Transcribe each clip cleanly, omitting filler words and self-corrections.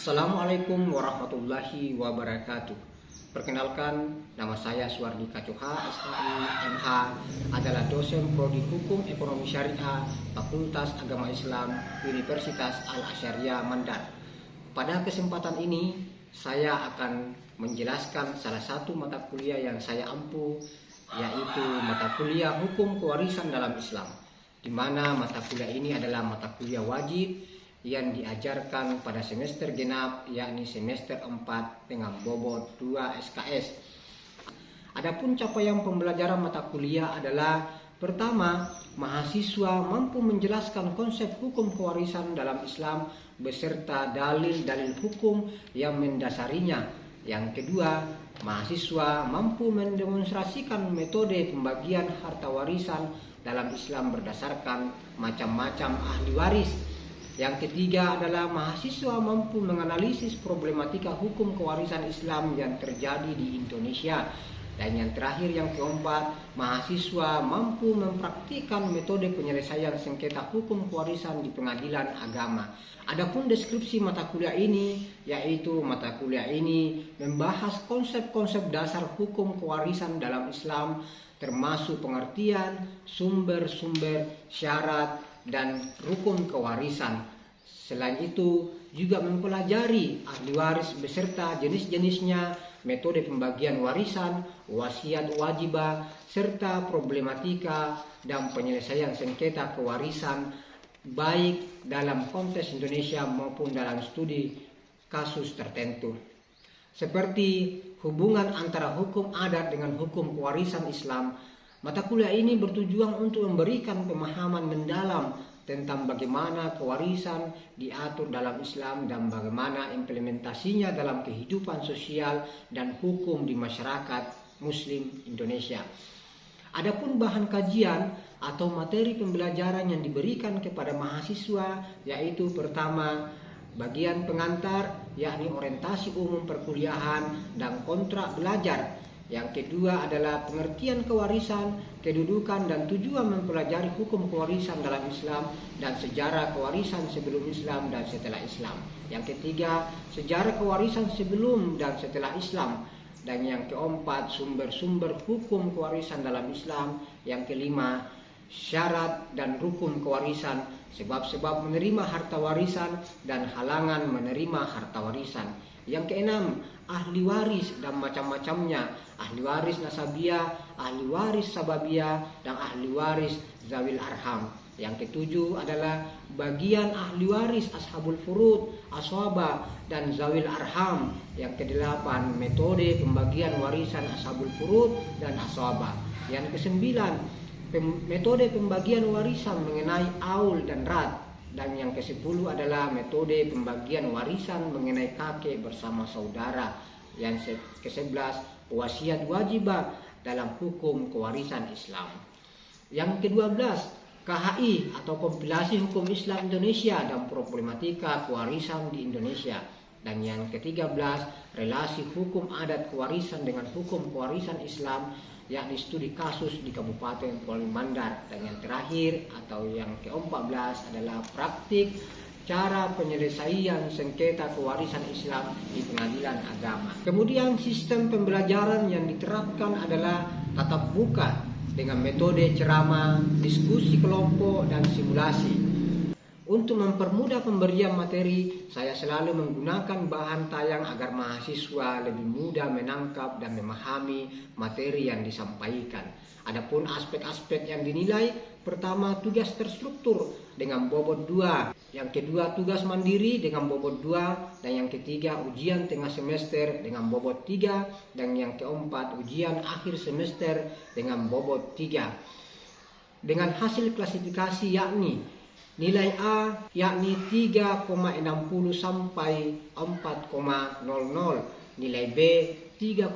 Assalamualaikum warahmatullahi wabarakatuh. Perkenalkan, nama saya Suwardi Kacoha, SHI, MH, adalah dosen Prodi Hukum Ekonomi Syariah, Fakultas Agama Islam, Universitas Al-Asyariah Mandar. Pada kesempatan ini, saya akan menjelaskan salah satu mata kuliah yang saya ampu, yaitu mata kuliah Hukum Kewarisan dalam Islam, di mana mata kuliah ini adalah mata kuliah wajib yang diajarkan pada semester genap, yakni semester 4 dengan bobot 2 SKS. Adapun capaian pembelajaran mata kuliah adalah: pertama, mahasiswa mampu menjelaskan konsep hukum kewarisan dalam Islam beserta dalil-dalil hukum yang mendasarinya. Yang kedua, mahasiswa mampu mendemonstrasikan metode pembagian harta warisan dalam Islam berdasarkan macam-macam ahli waris. Yang ketiga adalah mahasiswa mampu menganalisis problematika hukum kewarisan Islam yang terjadi di Indonesia. Dan yang terakhir, yang keempat, mahasiswa mampu mempraktikkan metode penyelesaian sengketa hukum kewarisan di pengadilan agama. Adapun deskripsi mata kuliah ini, yaitu mata kuliah ini membahas konsep-konsep dasar hukum kewarisan dalam Islam, termasuk pengertian, sumber-sumber, syarat, dan rukun kewarisan. Selain itu, juga mempelajari ahli waris beserta jenis-jenisnya, metode pembagian warisan, wasiat wajibah, serta problematika dan penyelesaian sengketa kewarisan, baik dalam konteks Indonesia maupun dalam studi kasus tertentu. Seperti hubungan antara hukum adat dengan hukum kewarisan Islam, mata kuliah ini bertujuan untuk memberikan pemahaman mendalam tentang bagaimana kewarisan diatur dalam Islam dan bagaimana implementasinya dalam kehidupan sosial dan hukum di masyarakat Muslim Indonesia. Adapun bahan kajian atau materi pembelajaran yang diberikan kepada mahasiswa, yaitu pertama, bagian pengantar, yakni orientasi umum perkuliahan dan kontrak belajar. Yang kedua adalah pengertian kewarisan, kedudukan dan tujuan mempelajari hukum kewarisan dalam Islam dan sejarah kewarisan sebelum Islam dan setelah Islam. Yang ketiga, sejarah kewarisan sebelum dan setelah Islam. Dan yang keempat, sumber-sumber hukum kewarisan dalam Islam. Yang kelima, syarat dan rukun kewarisan, sebab-sebab menerima harta warisan dan halangan menerima harta warisan. Yang keenam, ahli waris dan macam-macamnya, ahli waris nasabiyah, ahli waris sababiyah, dan ahli waris zawil arham. Yang ketujuh adalah bagian ahli waris ashabul furud, aswaba, dan zawil arham. Yang kedelapan, metode pembagian warisan ashabul furud dan aswaba. Yang kesembilan, metode pembagian warisan mengenai aul dan rad. Dan yang ke-10 adalah metode pembagian warisan mengenai kakek bersama saudara. Yang ke-11, wasiat wajibah dalam hukum kewarisan Islam. Yang ke-12, KHI atau kompilasi hukum Islam Indonesia dan problematika kewarisan di Indonesia. Dan yang ke-13, relasi hukum adat kewarisan dengan hukum kewarisan Islam, yakni studi kasus di Kabupaten Kuala Mandar. Dan yang terakhir atau yang ke-14 adalah praktik cara penyelesaian sengketa kewarisan Islam di pengadilan agama. Kemudian sistem pembelajaran yang diterapkan adalah tatap muka dengan metode ceramah, diskusi kelompok, dan simulasi. Untuk mempermudah pemberian materi, saya selalu menggunakan bahan tayang agar mahasiswa lebih mudah menangkap dan memahami materi yang disampaikan. Adapun aspek-aspek yang dinilai, pertama, tugas terstruktur dengan bobot 2. Yang kedua, tugas mandiri dengan bobot 2. Dan yang ketiga, ujian tengah semester dengan bobot 3. Dan yang keempat, ujian akhir semester dengan bobot 3. Dengan hasil klasifikasi yakni nilai A yakni 3,60 sampai 4,00, nilai B 3,00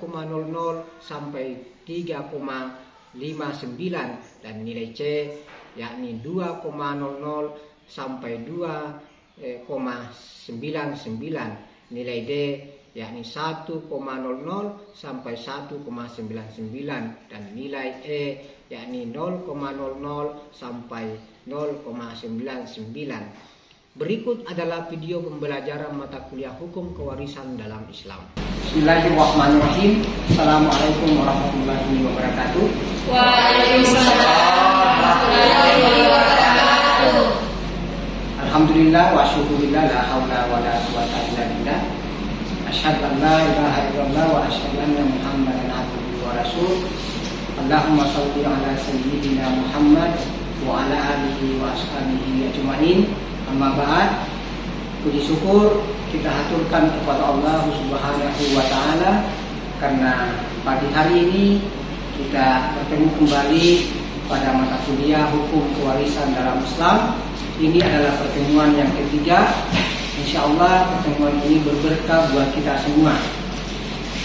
sampai 3,59, dan nilai C yakni 2,00 sampai 2,99, nilai D yakni 1,00 sampai 1,99, dan nilai E yakni 0,00 sampai 0,99. Berikut adalah video pembelajaran mata kuliah hukum kewarisan dalam Islam. Bismillahirrahmanirrahim. Assalamualaikum warahmatullahi wabarakatuh. Waalaikumsalam warahmatullahi wabarakatuh. Alhamdulillah wa syukurillah la haula wa la quwwata illa billah. Asyhadu an la ilaha illallah wa asyhadu anna Muhammadan abduhu wa rasul. Allahumma shalli ala sayyidina Muhammad wa ala alihi wa ashabihi ajmain. Amma ba'd. Puji syukur kita haturkan kepada Allah Subhanahu wa taala karena pagi hari ini kita bertemu kembali pada mata kuliah hukum kewarisan dalam Islam. Ini adalah pertemuan yang ketiga. Insya Allah pertemuan ini berberkah buat kita semua.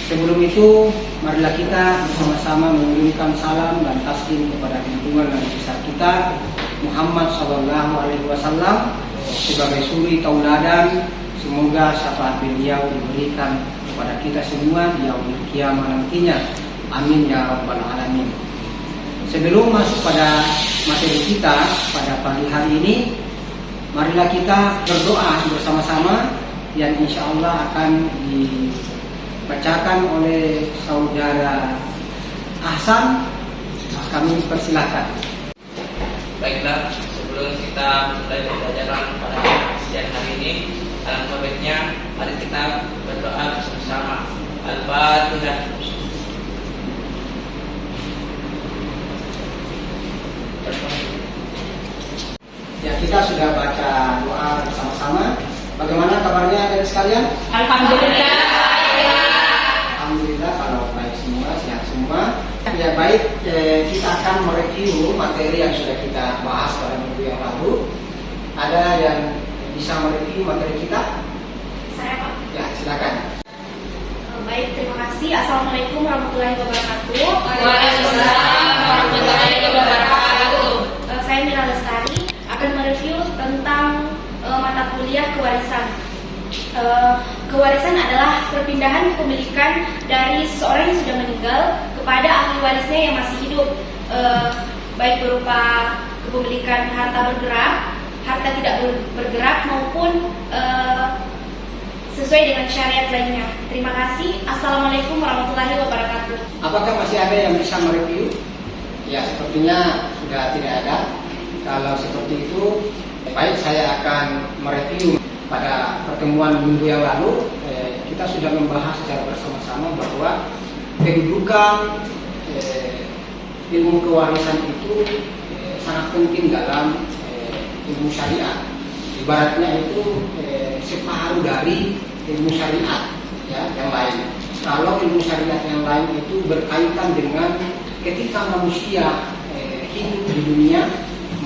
Sebelum itu, marilah kita bersama-sama mengirimkan salam dan taslim kepada junjungan Nabi besar kita Muhammad SAW sebagai suri tauladan. Semoga syafaat beliau diberikan kepada kita semua di yaumil kiamah nantinya. Amin ya rabbal alamin. Sebelum masuk pada materi kita pada pagi hari ini, marilah kita berdoa bersama-sama yang insya Allah akan dibacakan oleh saudara Ahsan. Kami persilahkan. Baiklah, sebelum kita mulai pembelajaran pada siang hari ini, alangkah baiknya mari kita berdoa bersama-sama. Al-Fatihah. Ya, kita sudah baca doa bersama-sama. Bagaimana kabarnya adik sekalian? Alhamdulillah. Alhamdulillah kalau baik semua, sehat semua. Ya baik, kita akan mereview materi yang sudah kita bahas pada minggu yang lalu. Ada yang bisa mereview materi kita? Saya Pak. Ya, silakan. Baik, terima kasih. Assalamualaikum warahmatullahi wabarakatuh. Waalaikumsalam warahmatullahi wabarakatuh. Saya Mira Lestari akan mereview tentang mata kuliah kewarisan. Kewarisan adalah perpindahan kepemilikan dari seseorang yang sudah meninggal kepada ahli warisnya yang masih hidup, baik berupa kepemilikan harta bergerak, harta tidak bergerak maupun sesuai dengan syariat lainnya. Terima kasih. Assalamualaikum warahmatullahi wabarakatuh. Apakah masih ada yang bisa mereview? Ya, sepertinya sudah tidak ada. Kalau seperti itu, baik, saya akan mereview. Pada pertemuan minggu yang lalu, kita sudah membahas secara bersama-sama bahwa kedudukan ilmu kewarisan itu sangat penting dalam ilmu syariat. Ibaratnya itu separuh dari ilmu syariat ya, yang lain. Kalau ilmu syariat yang lain itu berkaitan dengan ketika manusia hidup di dunia,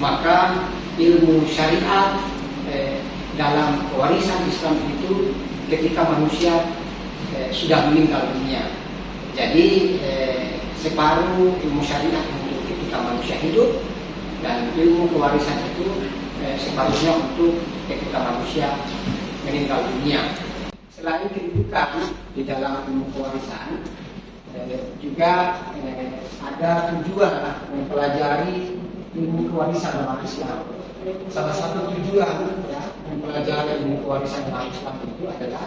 maka ilmu syariat dalam kewarisan Islam itu ketika manusia sudah meninggal dunia. Jadi separuh ilmu syariat untuk ketika manusia hidup, dan ilmu kewarisan itu separuhnya untuk ketika manusia meninggal dunia. Selain kedudukan di dalam ilmu kewarisan, juga ada tujuan mempelajari ilmu kewarisan dalam Islam. Salah satu tujuan ya, mempelajari ilmu kewarisan dalam Islam itu adalah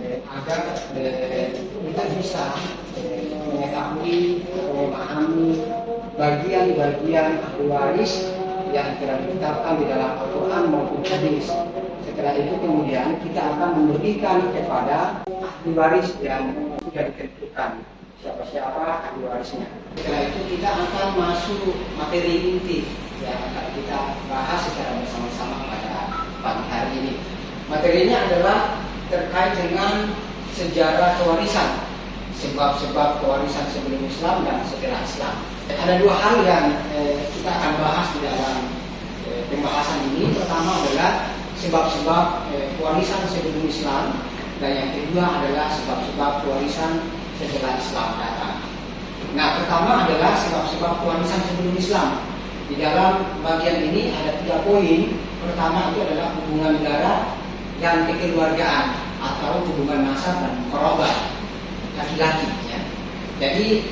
agar kita bisa mengetahui, memahami bagian-bagian ahli waris yang telah ditetapkan di dalam Al-Quran maupun hadis. Setelah itu kemudian kita akan memberikan kepada ahli waris yang sudah ditentukan siapa-siapa ahli warisnya. Setelah itu kita akan masuk materi inti yang akan kita bahas secara bersama-sama pada pagi hari ini. Materinya adalah terkait dengan sejarah kewarisan, sebab-sebab kewarisan sebelum Islam dan setelah Islam. Ada dua hal yang kita akan bahas di dalam pembahasan ini. Pertama adalah sebab-sebab kewarisan sebelum Islam, dan yang kedua adalah sebab-sebab kewarisan setelah Islam datang. Nah, pertama adalah sebab-sebab kewarisan sebelum Islam. Di dalam bagian ini ada 3 poin. Pertama itu adalah hubungan darah dan kekeluargaan atau hubungan nasab dan kerabat laki-laki. Ya. Jadi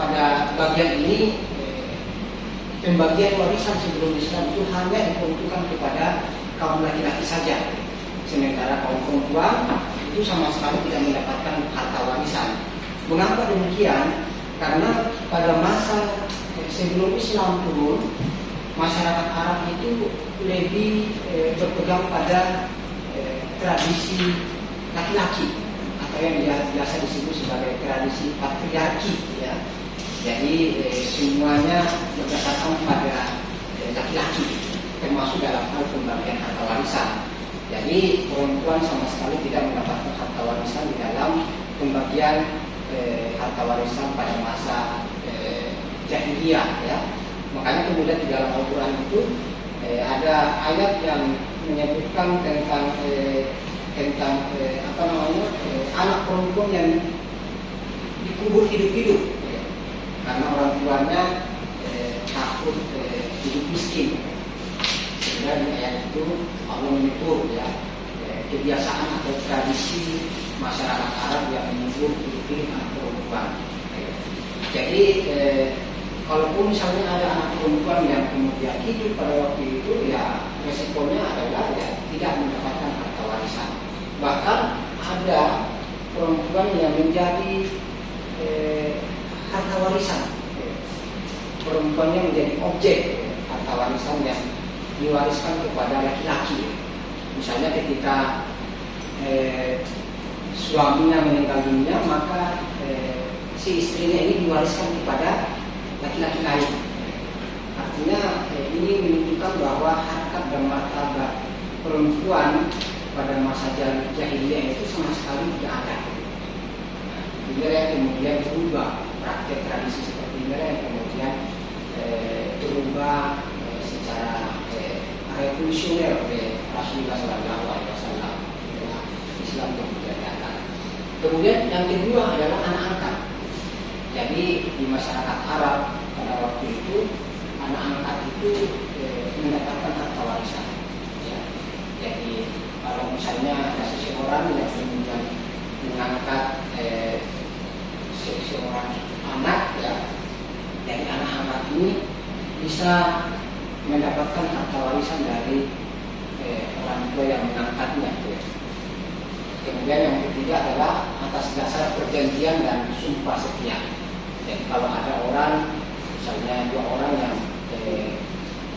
pada bagian ini pembagian warisan sebelum Islam itu hanya diperuntukkan kepada kaum laki-laki saja, sementara kaum perempuan itu sama sekali tidak mendapatkan harta warisan. Mengapa demikian? Karena pada masa sebelum Islam turun, masyarakat Arab itu lebih berpegang pada tradisi laki-laki atau yang biasa disebut sebagai tradisi patriarki, ya. Jadi semuanya berdasarkan pada laki-laki, termasuk dalam hal pembagian harta warisan. Jadi perempuan sama sekali tidak mendapatkan harta warisan di dalam pembagian harta warisan pada masa jahiliyah, ya. Makanya kemudian di dalam Al-Quran itu ada ayat yang menyebutkan tentang anak perempuan yang dikubur hidup-hidup, ya. Karena orang tuanya takut hidup miskin. Sehingga di ayat itu Allah menyebut, ya, kebiasaan atau tradisi masyarakat Arab yang mengubur hidup-hidup anak perempuan. Jadi kalaupun misalnya ada anak perempuan yang kemudian hidup pada waktu itu, ya resikonya adalah ya tidak mendapatkan harta warisan. Bahkan ada perempuan yang menjadi harta warisan, perempuannya menjadi objek harta warisan yang diwariskan kepada laki-laki. Misalnya ketika suaminya meninggal dunia, maka si istrinya ini diwariskan kepada laki-laki lain. Artinya ini menunjukkan bahwa harkat dan martabat perempuan pada masa jahiliyah itu sama sekali tidak ada. Inilah yang kemudian berubah, praktek tradisi seperti ini yang kemudian berubah secara revolusioner oleh Rasulullah SAW. Islam kemudian datang. Kemudian yang kedua adalah anak angkat. Jadi di masyarakat Arab pada waktu itu anak angkat itu mendapatkan harta warisan. Ya. Jadi kalau misalnya ada seseorang yang kemudian mengangkat seseorang anak, ya, dari anak angkat ini bisa mendapatkan harta warisan dari orang tua yang mengangkatnya. Ya. Kemudian yang ketiga adalah atas dasar perjanjian dan sumpah setia. Jadi kalau ada orang, misalnya dua orang yang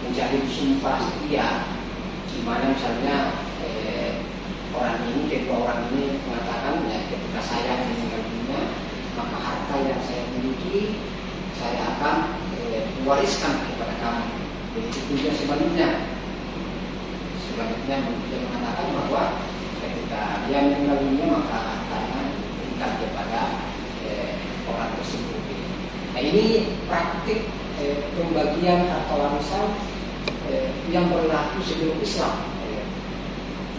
menjalin sumpah setia, di mana misalnya kedua orang ini mengatakan, ya, ketika saya meninggal dunia, maka harta yang saya miliki saya akan wariskan kepada kamu. Begitu juga sebaliknya dia mengatakan bahwa ketika dia meninggal dunia maka hartanya diberikan kepada orang tersebut. Nah, ini praktik pembagian harta warisan yang berlaku sebelum Islam.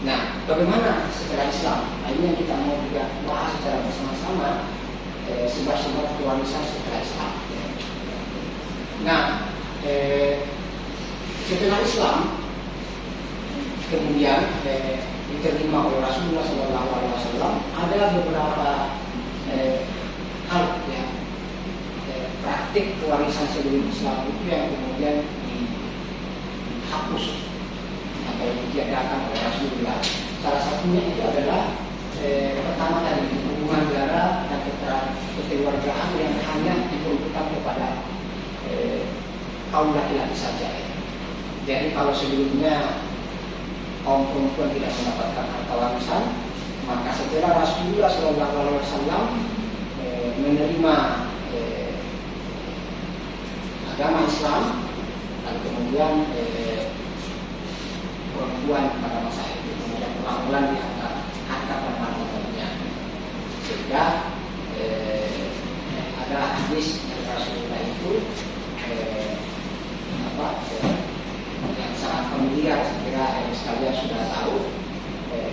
Nah, bagaimana setelah Islam? Nah, ini yang kita mau juga bahas secara bersama-sama, sebab-sebab warisan setelah Islam. Nah, setelah Islam kemudian diterima oleh Rasulullah SAW, ada beberapa hal, ya, praktik warisan sebelum Islam itu yang kemudian dihapus atau ditiadakan oleh Rasulullah. Salah satunya itu adalah pertama tadi hubungan darah dan kekeluargaan yang hanya diperuntukkan kepada kaum laki-laki saja. Jadi kalau sebelumnya kaum perempuan tidak mendapatkan harta warisan, maka setelah Rasulullah SAW menerima agama Islam, dan kemudian perempuan pada masa itu kemudian ulang-ulang di antara harta dan martabatnya, sehingga ada hadis dari Rasulullah itu yang sangat familiar, sekira sekalian sudah tahu,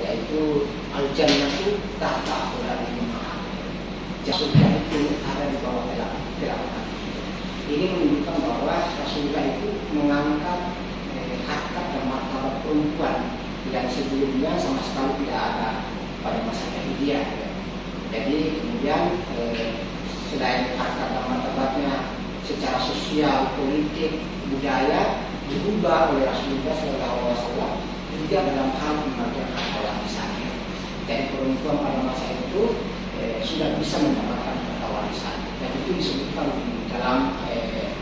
yaitu al-jannatu tahta aqdamil ummah. Surga itu ada di bawah telapak kaki. Ini menunjukkan bahwa Rasulullah itu mengangkat harkat dan martabat perempuan yang sebelumnya sama sekali tidak ada pada masa jahiliyah. Jadi kemudian selain harkat dan martabatnya secara sosial, politik, budaya diubah oleh Rasulullah SAW juga dalam hal pembagian harta warisan. Dan perempuan pada masa itu sudah bisa mendapatkan harta warisan, dan itu disebutkan di dalam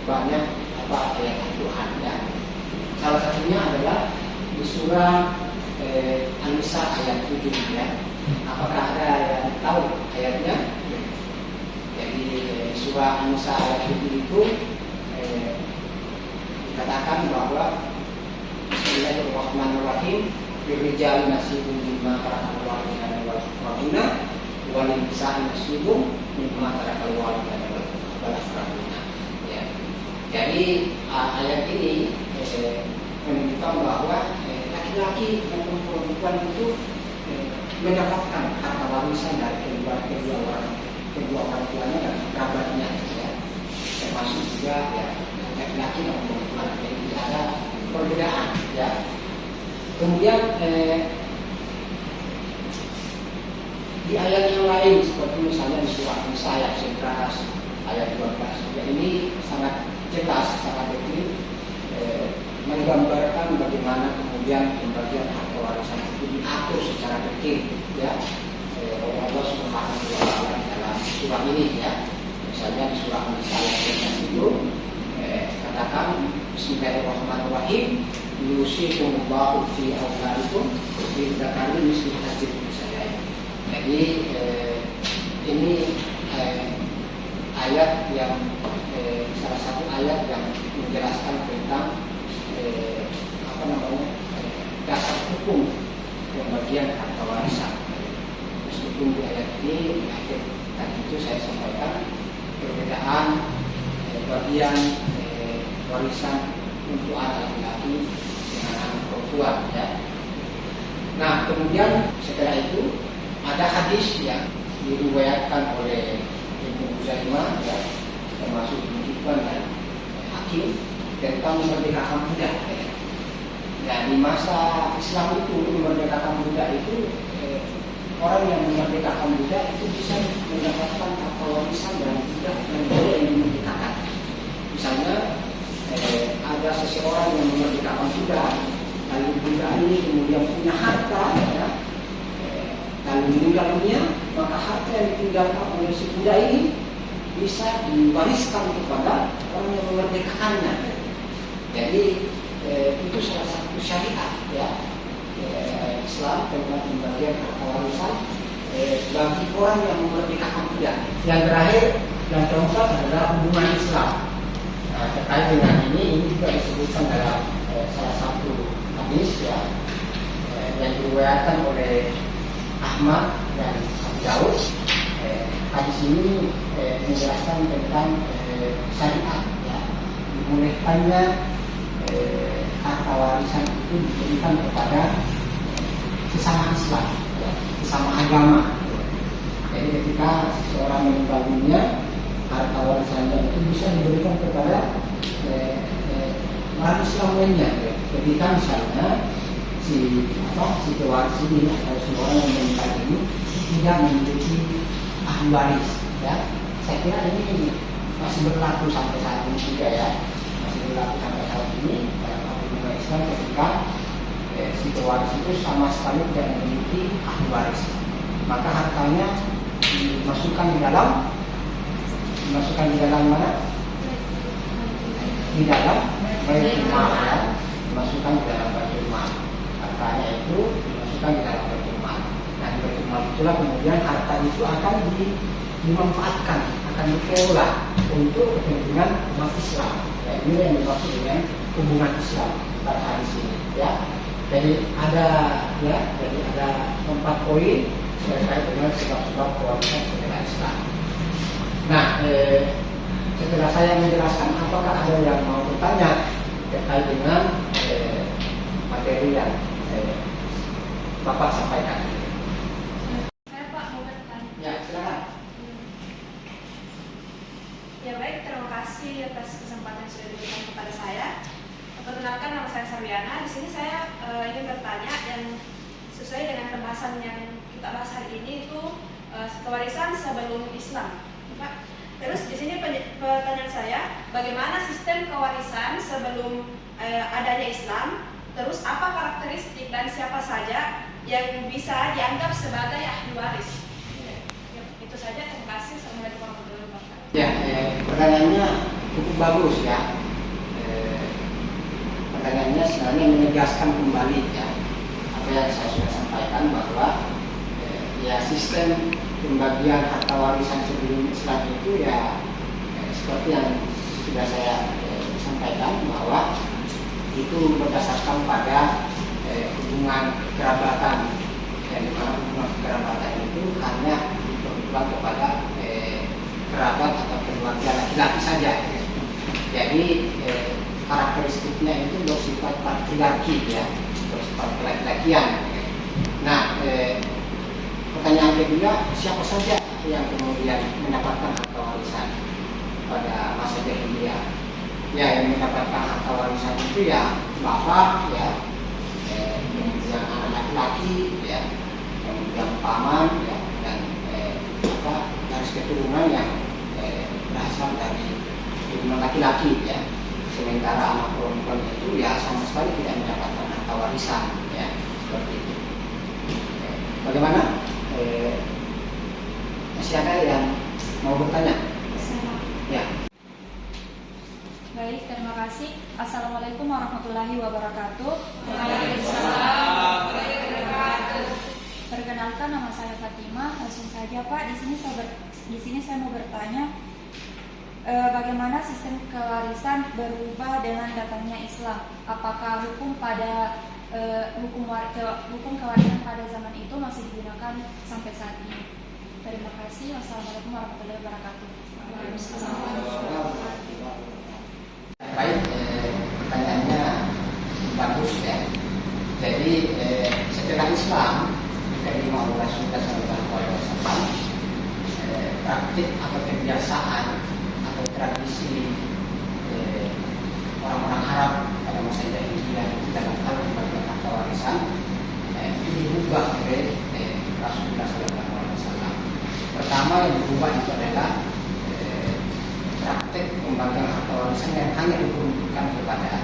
banyak ayat Al-Quran. Ya. Salah satunya adalah di surah An-Nisa ayat 7. Ya. Apakah ada yang tahu ayatnya? Jadi surah An-Nisa ayat 7 itu dikatakan bahwa Bismillahirrahmanirrahim, Birrijali nasibun mimma tarakal walidayni wal aqrabuna walil nisa'i nasibun mimma tarakal walidayni wal aqrabuna. Ya. Jadi ayat ini menunjukkan bahwa laki-laki maupun perempuan itu mendapatkan harta warisan dari kedua orang tuanya dan kerabatnya, ya. Termasuk juga ya laki-laki dan perempuan, jadi tidak ada perbedaan, ya. Kemudian di ayat yang lain seperti misalnya di surah An-Nisa ayat 11 ayat 12, ya, ini sangat jelas, sangat detail menggambarkan bagaimana kemudian pembagian harta warisan itu diatur secara detail, ya, oleh Allah Subhanahu wa Ta'ala dalam surah ini, ya. Misalnya di surah An-Nisa ayat 11 itu katakan Bismillahirrahmanirrahim, yusikumullahu fi auladikum bidzakari misli hadzil unsayayn. Jadi ini ayat yang salah satu ayat yang menjelaskan tentang dasar hukum pembagian harta warisan. Meskipun di ayat ini di akhir tadi itu saya sampaikan perbedaan bagian warisan untuk anak laki-laki dengan anak perempuan, ya. Nah, kemudian setelah itu ada hadis yang diriwayatkan oleh Ibnu Huzaimah, ya, termasuk Ibnu dan Hakim tentang memerdekakan budak. Nah, di masa Islam itu memerdekakan budak itu orang yang memerdekakan budak itu bisa mendapatkan harta warisan dan budak yang boleh dimerdekakan. Misalnya ada seseorang yang memerdekakan budak, lalu budak ini kemudian punya harta, ya, lalu meninggal dunia, maka harta yang ditinggalkan oleh si budak ini bisa diwariskan kepada orang yang memerdekakannya. Jadi itu salah satu syariat, ya, Islam tentang pembagian harta warisan bagi orang yang memerdekakan budak. Yang terakhir yang keempat adalah hubungan Islam. Nah, terkait dengan ini juga disebutkan dalam salah satu hadis, ya, yang diriwayatkan oleh Ahmad dan Abu Daud. Hadis ini menjelaskan tentang syariat, ya, dibolehkannya harta warisan itu diberikan kepada sesama Islam, ya, sesama agama. Jadi ketika seseorang meninggal dunia, harta warisannya itu bisa diberikan kepada orang Islam lainnya. Ketika misalnya si pewaris ini atau seorang yang meninggal ini tidak memiliki ahli waris, ya. Saya kira ini masih berlaku sampai saat ini juga, ya. Berlaku sampai saat ini dalam agama Islam ketika si pewaris itu sama sekali tidak memiliki ahli waris, maka hartanya dimasukkan di dalam mana? Di dalam baitul mal, ya. Dimasukkan di dalam baitul mal. Hartanya itu dimasukkan di dalam baitul mal. Nah, di baitul mal itulah kemudian harta itu akan dimanfaatkan, akan dikelola untuk kepentingan umat Islam. Ya, ini yang dimaksud dengan hubungan Islam pada hari ini, ya. Jadi ada 4 poin terkait dengan sebab-sebab kewarisan secara Islam. Nah, setelah saya menjelaskan, apakah ada yang mau bertanya terkait dengan materi yang Bapak sampaikan? Saya Pak mau bertanya. Ya, silakan. Ya baik, terima kasih atas kesempatan yang sudah diberikan kepada saya. Perkenalkan, nama saya Sawiana. Di sini saya ingin bertanya yang sesuai dengan pembahasan yang kita bahas hari ini itu kewarisan sebelum Islam, Pak. Terus di sini pertanyaan saya, bagaimana sistem kewarisan sebelum adanya Islam Terus apa karakteristik dan siapa saja yang bisa dianggap sebagai ahli waris? Ya, itu saja. Terima kasih. Assalamualaikum warahmatullahi wabarakatuh. Ya, pertanyaannya cukup bagus ya. Pertanyaannya sebenarnya menegaskan kembali ya apa yang saya sudah sampaikan, bahwa ya sistem pembagian harta warisan sebelum Islam itu ya seperti yang sudah saya sampaikan, bahwa itu berdasarkan pada hubungan kerabatan, yang dimana hubungan kerabatan itu hanya diperlukan kepada kerabat atau keluarga laki-laki saja. Jadi karakteristiknya itu bersifat patriarki ya, bersifat laki-lakian. Nah, pertanyaan kedua, siapa saja yang kemudian mendapatkan harta warisan pada masa jahiliyah? Ya, yang mendapatkan harta warisan itu ya bapak ya, kemudian anak laki-laki ya, kemudian paman ya, dan garis keturunan yang berasal dari keturunan laki-laki ya. Sementara anak perempuan itu ya sama sekali tidak mendapatkan harta warisan ya, seperti itu. Bagaimana? Masih ada yang mau bertanya? Ya. Baik, terima kasih. Assalamualaikum warahmatullahi wabarakatuh. Waalaikumsalam. Perkenalkan, nama saya Fatimah. Langsung saja Pak, di sini saya mau bertanya, bagaimana sistem kewarisan berubah dengan datangnya Islam? Apakah hukum kewarisan pada zaman itu masih digunakan sampai saat ini? Terima kasih. Wassalamualaikum warahmatullahi wabarakatuh. Baik, pertanyaannya bagus ya. Jadi setelah Islam diterima oleh Rasulullah SAW, praktik atau kebiasaan atau tradisi orang-orang Arab pada masa jahiliyah dalam hal pembagian harta warisan itu dirubah oleh Rasulullah SAW. Pertama yang dirubah itu adalah praktek pembagian harta warisan yang hanya diperuntukkan kepada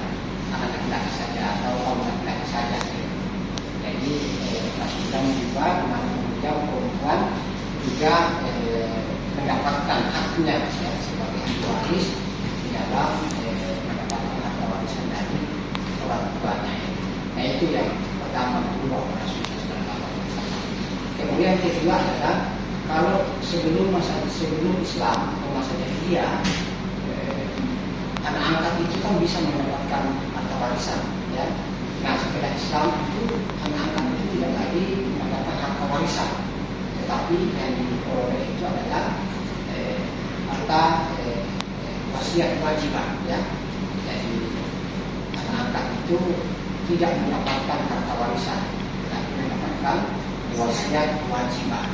anak laki-laki saja atau kaum laki-laki saja. Jadi Rasulullah mengubah dengan kemudian perempuan juga mendapatkan haknya ya, sebagai ahli waris di dalam mendapatkan harta warisan dari orang tuanya. Nah, itu yang pertama berubah Rasulullah SAW. Kemudian yang kedua adalah kalau sebelum Islam atau masa jahiliyah, anak angkat itu kan bisa mendapatkan harta warisan ya. Nah, setelah Islam itu anak angkat itu tidak lagi mendapatkan harta warisan, tetapi yang diperoleh itu adalah harta wasiat kewajiban ya. Jadi anak angkat itu tidak mendapatkan harta warisan, tetapi mendapatkan wasiat kewajiban.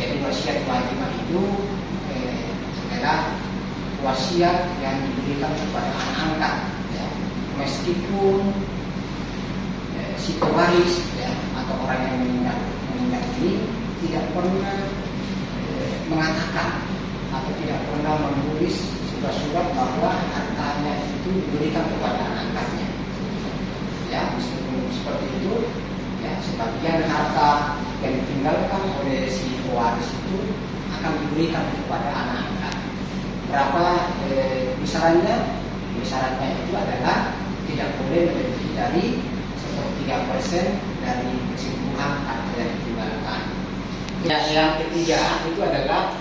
Jadi wasiat kewajiban itu adalah wasiat yang diberikan kepada anak angkat ya. Meskipun si pewaris ya, atau orang yang meninggal ini tidak pernah mengatakan atau tidak pernah menulis surat-surat bahwa hartanya itu diberikan kepada anak angkatnya ya. Meskipun seperti itu ya, sebagian harta yang ditinggalkan oleh si pewaris itu akan diberikan kepada anak angkat. Berapa besarannya? Besarannya itu adalah tidak boleh lebih dari 3% dari keseluruhan harta yang ditinggalkan. Ya, yang ketiga itu adalah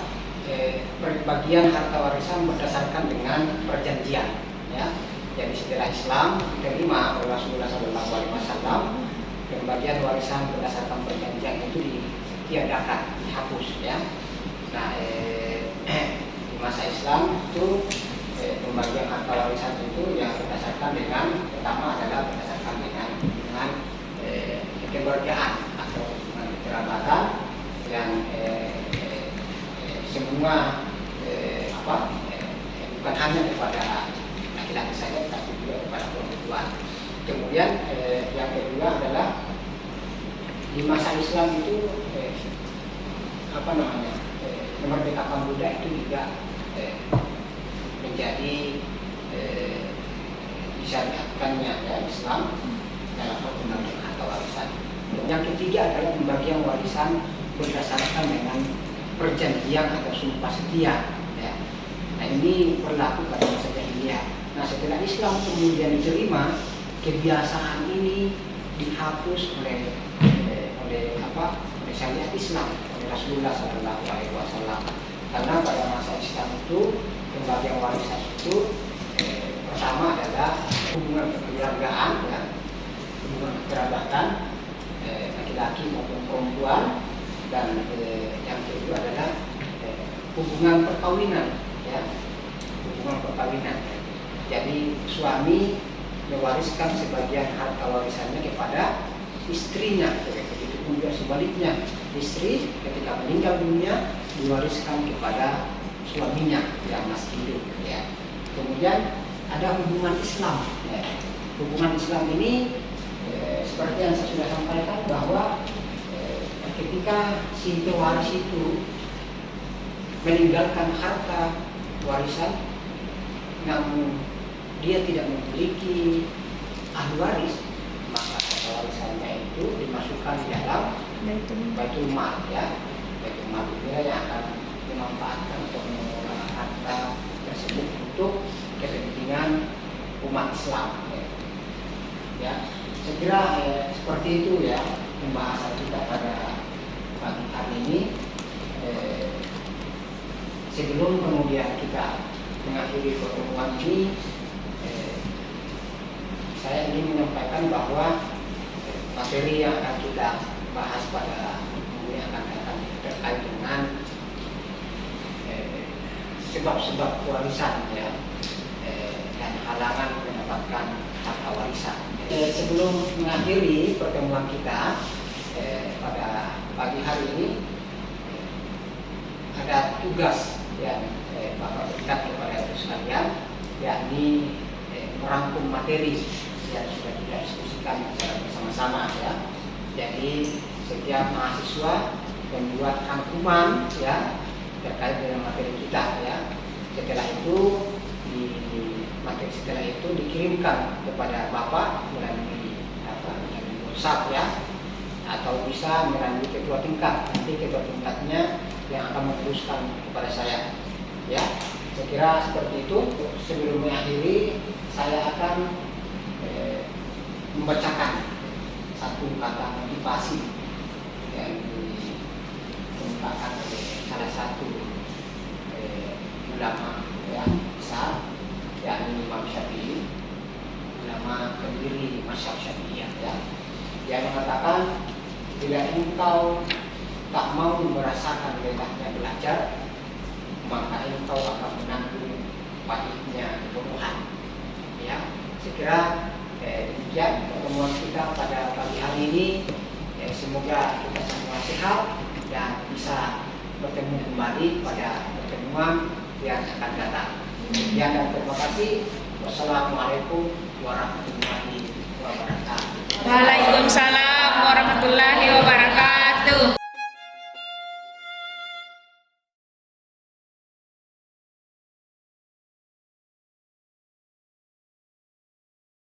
perbagian harta warisan berdasarkan dengan perjanjian ya. Jadi setelah Islam diterima oleh Rasulullah SAW, pembagian warisan berdasarkan perjanjian itu ditiadakan, dihapus ya. Nah, di masa Islam itu pembagian harta warisan itu yang berdasarkan dengan, pertama adalah berdasarkan dengan kekeluargaan atau dengan kerabatan yang semua bukan hanya kepada laki-laki saja, tapi juga kepada perempuan. Kemudian yang kedua adalah di masa Islam itu kemerdekaan pemuda itu juga menjadi disyariatkannya ya Islam. yang ketiga adalah pembagian warisan berdasarkan dengan perjanjian atau sumpah setia. Ya. Nah ini berlaku pada masa jahiliyah. Nah setelah Islam kemudian diterima, kebiasaan ini dihapus oleh syariat Islam, oleh Rasulullah SAW. Karena pada masa Islam itu pembagian warisan itu pertama adalah hubungan kekeluargaan, ya, hubungan kekerabatan laki-laki maupun perempuan, dan yang kedua adalah hubungan perkawinan, ya, hubungan perkawinan. Jadi suami mewariskan sebagian harta warisannya kepada istrinya, begitu pun juga sebaliknya, istri ketika meninggal dunia diwariskan kepada suaminya yang masih hidup. Ya. Kemudian ada hubungan Islam. Ya. Hubungan Islam ini seperti yang saya sudah sampaikan bahwa ketika si pewaris itu meninggalkan harta warisan, namun dia tidak memiliki ahli waris, maka harta warisannya itu dimasukkan di dalam Baitul Mal, ya. Baitul Mal itu yang akan dimanfaatkan untuk mengelola harta tersebut untuk kepentingan umat Islam. Ya, saya kira seperti itu ya pembahasan kita pada pagi hari ini. Sebelum kemudian kita mengakhiri pertemuan ini, saya ingin menyampaikan bahwa materi yang akan kita bahas pada minggu yang akan datang terkait dengan sebab-sebab warisan, ya, dan halangan mendapatkan harta warisan. Sebelum mengakhiri pertemuan kita pada pagi hari ini, ada tugas yang Bapak berikan kepada kita sekalian, yakni merangkum materi yang sudah kita diskusikan secara bersama-sama, ya. Jadi setiap mahasiswa membuat rangkuman, ya, terkait dengan materi kita, ya. Setelah itu dikirimkan kepada Bapak melalui WhatsApp, ya, atau bisa melalui ketua tingkat. Nanti ketua tingkatnya yang akan meneruskan kepada saya, ya. Saya kira seperti itu. Sebelum mengakhiri, saya akan membacakan satu kata motivasi yang dikemukakan oleh salah satu ulama, ya, besar, yakni Imam Syafi'i, ulama pendiri mazhab Syafi'iyah, ya. Dia mengatakan, bila engkau tak mau merasakan lelahnya belajar, maka engkau akan menanggung pahitnya kebodohan. Ya, saya kira demikian pertemuan kita pada pagi hari ini. Semoga kita semua sehat dan bisa bertemu kembali pada pertemuan yang akan datang. Sekian dan terima kasih. Wassalamualaikum warahmatullahi wabarakatuh. Waalaikumsalam warahmatullahi wabarakatuh.